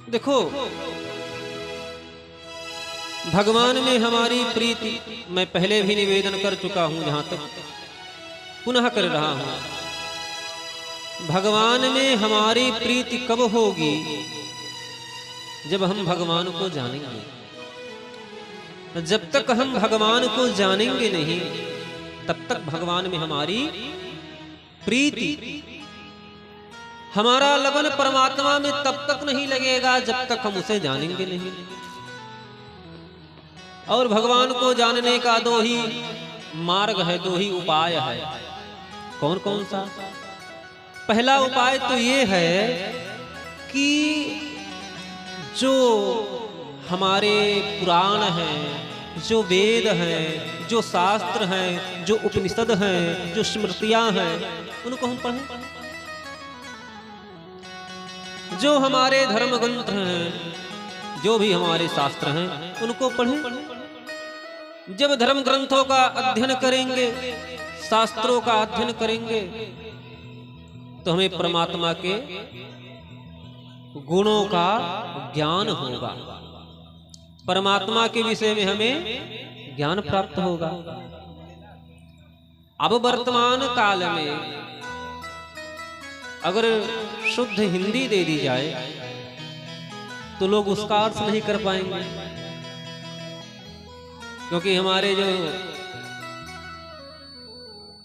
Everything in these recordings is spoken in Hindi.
देखो, भगवान में हमारी प्रीति मैं पहले भी निवेदन कर चुका हूं, जहां तक पुनः कर रहा हूं। भगवान में हमारी प्रीति कब होगी? जब हम भगवान को जानेंगे। जब तक हम भगवान को जानेंगे नहीं, तब तक भगवान में हमारी प्रीति, हमारा लगन परमात्मा में तब तक नहीं लगेगा जब तक हम उसे जानेंगे नहीं। और भगवान को जानने का दो ही मार्ग है, दो ही उपाय है। कौन कौन सा? पहला उपाय तो ये है कि जो हमारे पुराण हैं, जो वेद हैं, जो शास्त्र हैं, जो उपनिषद हैं, जो स्मृतियां हैं, उनको हम पढ़ें। जो हमारे धर्म ग्रंथ हैं, जो भी हमारे शास्त्र हैं, उनको पढ़ें। जब धर्म ग्रंथों का अध्ययन करेंगे, शास्त्रों का अध्ययन करेंगे, तो हमें परमात्मा के गुणों का ज्ञान होगा, परमात्मा के विषय में हमें ज्ञान प्राप्त होगा। अब वर्तमान काल में अगर शुद्ध हिंदी दे दी जाए तो लोग उसका अर्थ नहीं कर पाएंगे, क्योंकि हमारे जो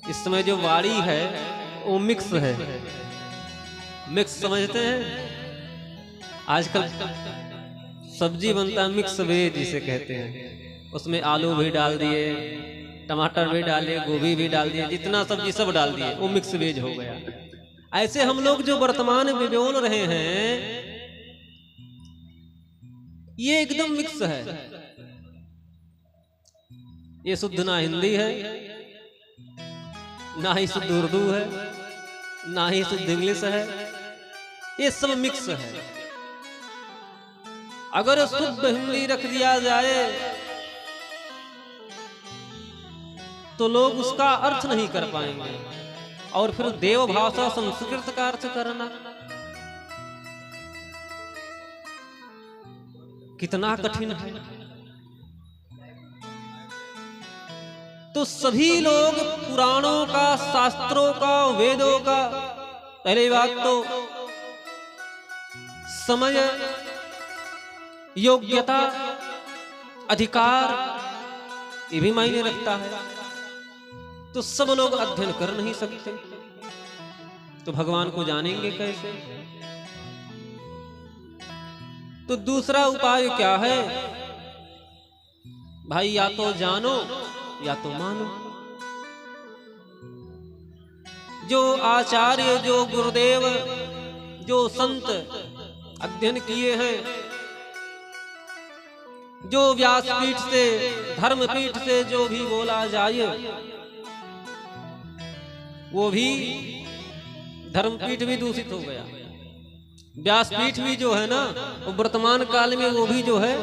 इस समय जो वाणी है वो मिक्स है। मिक्स समझते हैं? आजकल सब्जी बनता है मिक्स वेज जिसे कहते हैं, उसमें आलू भी डाल दिए, टमाटर भी डाले, गोभी भी डाल दिए, जितना सब्जी सब डाल दिए, वो मिक्स वेज हो गया। ऐसे हम लोग जो वर्तमान में बोल रहे हैं ये एकदम मिक्स है। ये शुद्ध ना हिंदी है, ना ही शुद्ध उर्दू है, ना ही शुद्ध इंग्लिश है, ये सब मिक्स है। अगर शुद्ध हिंदी रख दिया जाए तो लोग उसका अर्थ नहीं कर पाएंगे, और फिर देव भाषा संस्कृत का अर्थ करना कितना कठिन है। तो सभी लोग पुराणों का, शास्त्रों का, वेदों का, पहली बात तो समय, योग्यता, अधिकार, ये भी मायने रखता है। तो सब लोग अध्ययन कर नहीं सकते, तो भगवान को जानेंगे कैसे? तो दूसरा उपाय क्या है भाई? या तो जानो या तो मानो। जो आचार्य, जो गुरुदेव, जो संत अध्ययन किए हैं, जो व्यासपीठ से, धर्मपीठ से जो भी बोला जाए, वो भी धर्मपीठ भी दूषित हो गया। व्यासपीठ भी जो है ना, वो वर्तमान काल में वो भी जो है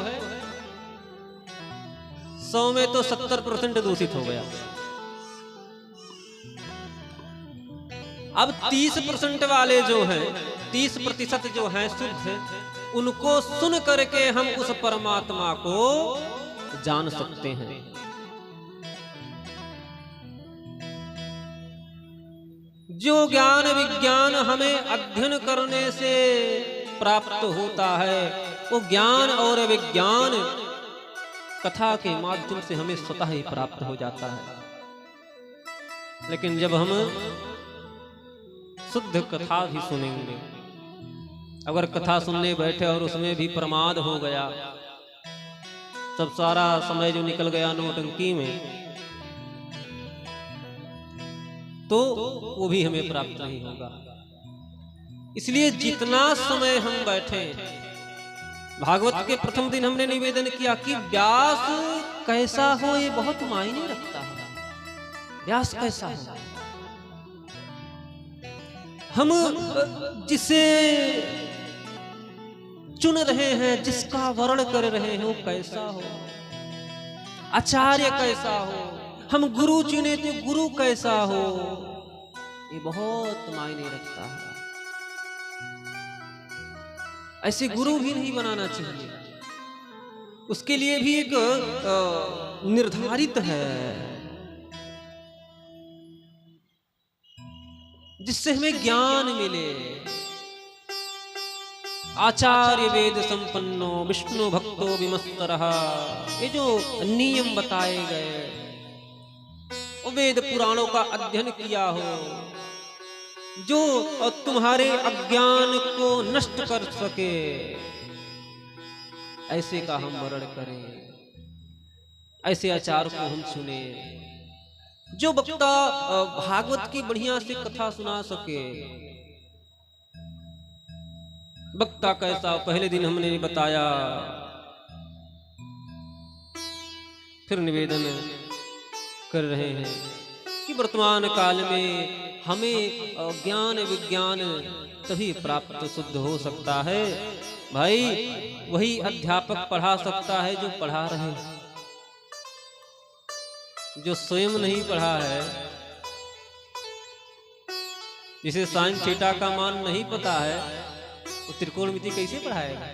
100 में तो 70% दूषित हो गया। अब 30% वाले जो हैं, 30% जो हैं शुद्ध, उनको सुन करके हम उस परमात्मा को जान सकते हैं। जो ज्ञान विज्ञान हमें अध्ययन करने से प्राप्त होता है, वो ज्ञान और विज्ञान कथा के माध्यम से हमें स्वतः ही प्राप्त हो जाता है। लेकिन जब हम शुद्ध कथा भी सुनेंगे, अगर कथा सुनने बैठे और उसमें भी प्रमाद हो गया, सब सारा समय जो निकल गया नौटंकी में, तो वो भी हमें प्राप्त नहीं होगा। इसलिए जितना समय हम बैठे, भागवत के प्रथम दिन हमने निवेदन किया कि व्यास कैसा हो ये बहुत मायने रखता है। व्यास कैसा हो, हम जिसे चुन रहे हैं, जिसका वर्ण कर रहे हैं, वो कैसा हो, आचार्य कैसा हो, हम गुरु चुने तो गुरु कैसा हो, ये बहुत मायने रखता है। ऐसे गुरु भी नहीं बनाना चाहिए। उसके लिए भी एक निर्धारित है, जिससे हमें ज्ञान मिले। आचार्य वेद संपन्नो विष्णु भक्तो विमस्तरः, ये जो नियम बताए गए, वो वेद पुराणों का अध्ययन किया हो, जो तुम्हारे अज्ञान को नष्ट कर सके, ऐसे का हम वर्ण करें, ऐसे आचार को हम सुने, जो वक्ता भागवत की बढ़िया से कथा सुना सके। वक्ता कैसा, पहले दिन हमने बताया, फिर निवेदन कर रहे हैं कि वर्तमान काल में हमें ज्ञान विज्ञान तभी प्राप्त शुद्ध हो सकता है भाई, वही अध्यापक पढ़ा सकता है जो पढ़ा रहे। जो स्वयं नहीं पढ़ा है, जिसे साइन थीटा का मान नहीं पता है, वो त्रिकोणमिति कैसे पढ़ाएगा?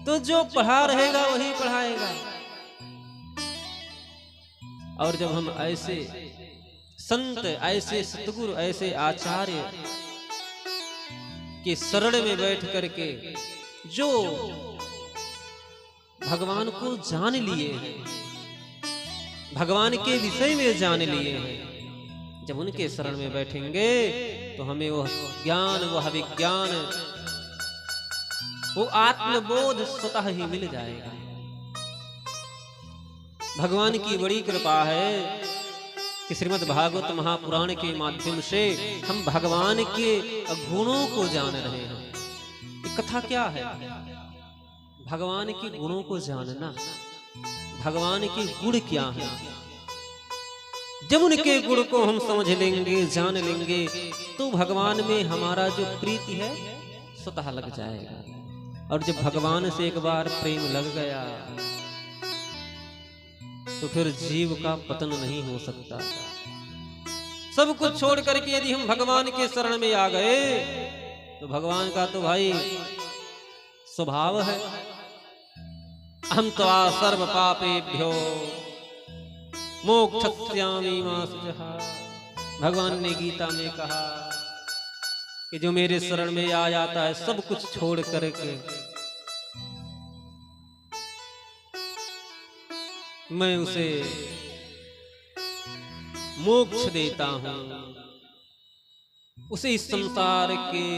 तो जो पढ़ा रहेगा वही पढ़ाएगा। और जब हम ऐसे संत, ऐसे सतगुरु, ऐसे आचार्य के शरण में बैठ करके जो भगवान को जान लिए हैं, भगवान के विषय में जान लिए हैं, जब उनके शरण में बैठेंगे तो हमें वह ज्ञान, वह विज्ञान, वो आत्मबोध स्वतः ही मिल जाएगा। भगवान की बड़ी कृपा है कि श्रीमद् भागवत महापुराण के माध्यम से हम भगवान के गुणों को जान रहे हैं। ये कथा क्या है? भगवान के गुणों को जानना, भगवान के गुण क्या हैं। जब उनके गुण को हम समझ लेंगे, जान लेंगे, तो भगवान में हमारा जो प्रीति है स्वतः लग जाएगा। और जब भगवान से एक बार प्रेम लग गया तो फिर जीव का पतन नहीं हो सकता। सब कुछ छोड़ करके यदि हम भगवान के शरण में आ गए तो भगवान का तो भाई स्वभाव है, हम त्वा सर्व पापेभ्यो मोक्षयिष्यामि मा शुचः। भगवान ने गीता में कहा कि जो मेरे शरण में आ जाता है सब कुछ छोड़ करके, मैं उसे मोक्ष देता हूं, उसे इस संसार के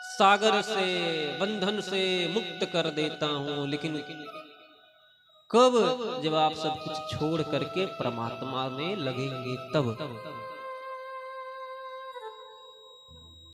सागर से, बंधन से मुक्त कर देता हूं। लेकिन कब? जब आप सब कुछ छोड़ करके परमात्मा में लगेंगे तब।